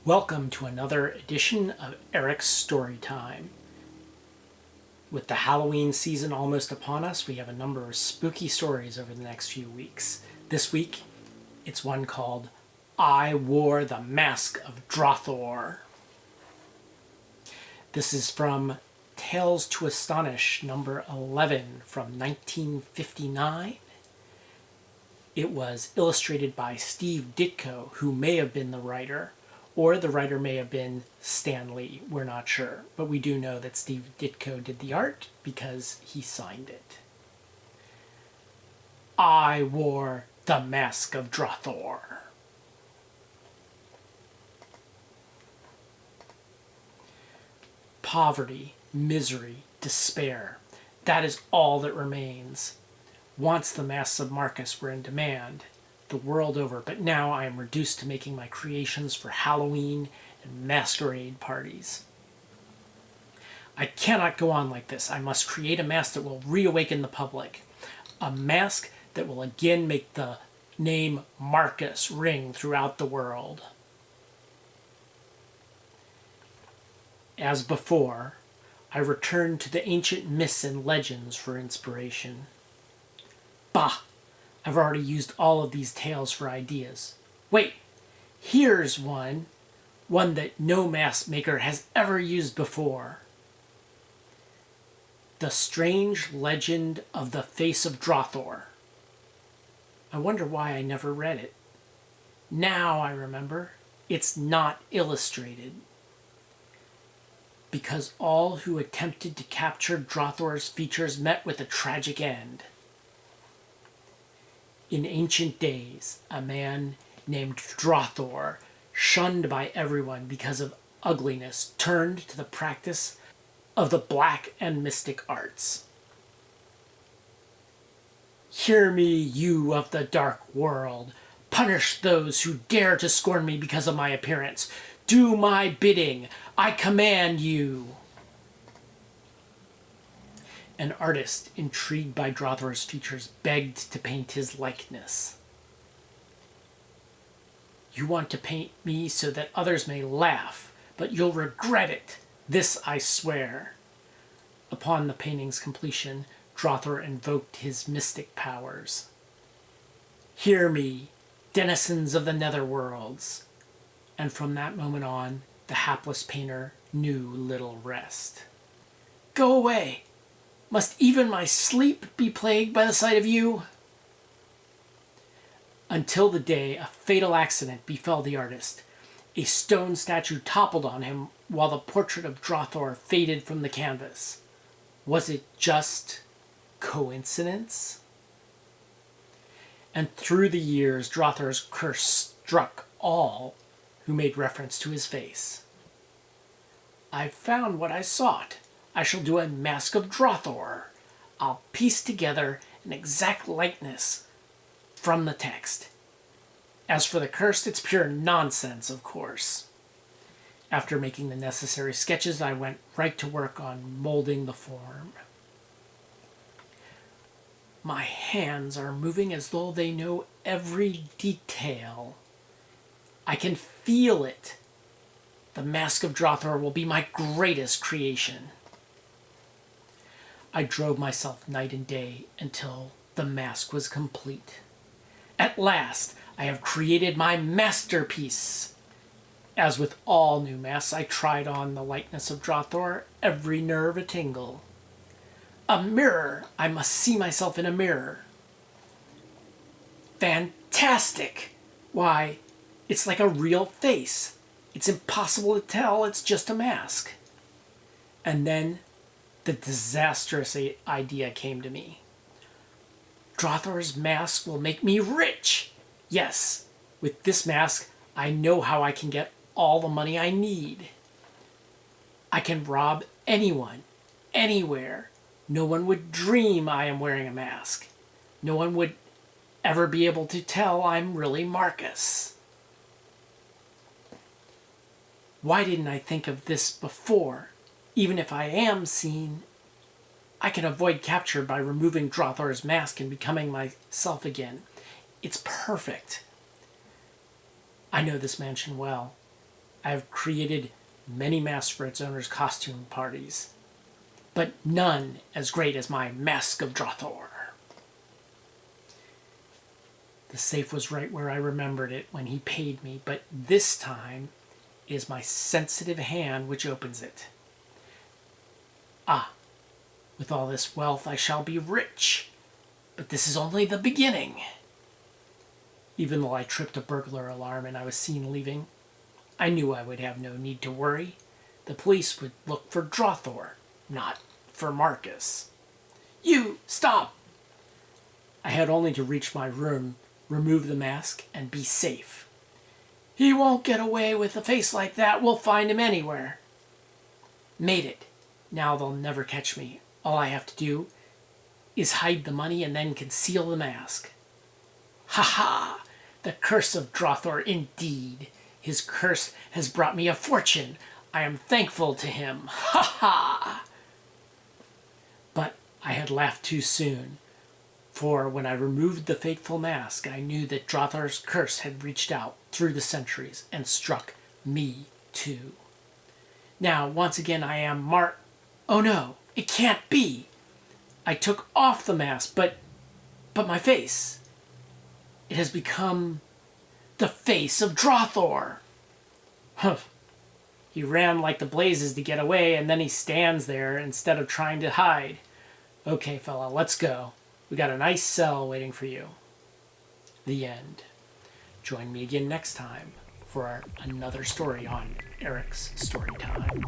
Welcome to another edition of Eric's Storytime. With the Halloween season almost upon us, we have a number of spooky stories over the next few weeks. This week, it's one called I Wore the Mask of Drothor. This is from Tales to Astonish, number 11 from 1959. It was illustrated by Steve Ditko, who may have been the writer, or the writer may have been Stan Lee. We're not sure, but we do know that Steve Ditko did the art because he signed it. I Wore the Mask of Drothor. Poverty, misery, despair. That is all that remains. Once the masks of Marcus were in demand, the world over, but now I am reduced to making my creations for Halloween and masquerade parties. I cannot go on like this. I must create a mask that will reawaken the public. A mask that will again make the name Marcus ring throughout the world. As before, I return to the ancient myths and legends for inspiration. Bah! I've already used all of these tales for ideas. Wait, here's one that no mask maker has ever used before. The Strange Legend of the Face of Drothor. I wonder why I never read it. Now I remember, it's not illustrated. Because all who attempted to capture Drothor's features met with a tragic end. In ancient days, a man named Drothor, shunned by everyone because of ugliness, turned to the practice of the black and mystic arts. Hear me, you of the dark world. Punish those who dare to scorn me because of my appearance. Do my bidding. I command you. An artist, intrigued by Drothor's features, begged to paint his likeness. You want to paint me so that others may laugh, but you'll regret it. This I swear. Upon the painting's completion, Drothor invoked his mystic powers. Hear me, denizens of the netherworlds. And from that moment on, the hapless painter knew little rest. Go away! Must even my sleep be plagued by the sight of you? Until the day a fatal accident befell the artist. A stone statue toppled on him while the portrait of Drothor faded from the canvas. Was it just coincidence? And through the years, Drothor's curse struck all who made reference to his face. I've found what I sought. I shall do a Mask of Drothor. I'll piece together an exact likeness from the text. As for the curse, it's pure nonsense, of course. After making the necessary sketches, I went right to work on molding the form. My hands are moving as though they know every detail. I can feel it. The Mask of Drothor will be my greatest creation. I drove myself night and day until the mask was complete. At last, I have created my masterpiece. As with all new masks, I tried on the likeness of Drothor, every nerve a tingle. A mirror! I must see myself in a mirror. Fantastic! Why, it's like a real face. It's impossible to tell it's just a mask. And then the disastrous idea came to me. Drothor's mask will make me rich! Yes, with this mask, I know how I can get all the money I need. I can rob anyone, anywhere. No one would dream I am wearing a mask. No one would ever be able to tell I'm really Marcus. Why didn't I think of this before? Even if I am seen, I can avoid capture by removing Drothor's mask and becoming myself again. It's perfect. I know this mansion well. I have created many Mask for its owner's costume parties, but none as great as my Mask of Drothor. The safe was right where I remembered it when he paid me, but this time it is my sensitive hand which opens it. Ah, with all this wealth I shall be rich, but this is only the beginning. Even though I tripped a burglar alarm and I was seen leaving, I knew I would have no need to worry. The police would look for Drothor, not for Marcus. You, stop! I had only to reach my room, remove the mask, and be safe. He won't get away with a face like that. We'll find him anywhere. Made it. Now they'll never catch me. All I have to do is hide the money and then conceal the mask. Ha ha! The curse of Drothor indeed. His curse has brought me a fortune. I am thankful to him. Ha ha! But I had laughed too soon, for when I removed the fateful mask, I knew that Drothor's curse had reached out through the centuries and struck me too. Now, once again, I am Oh no, it can't be! I took off the mask, but my face. It has become the face of Drothor. Humph. He ran like the blazes to get away, and then he stands there instead of trying to hide. Okay, fella, let's go. We got a nice cell waiting for you. The end. Join me again next time for another story on Eric's Story Time.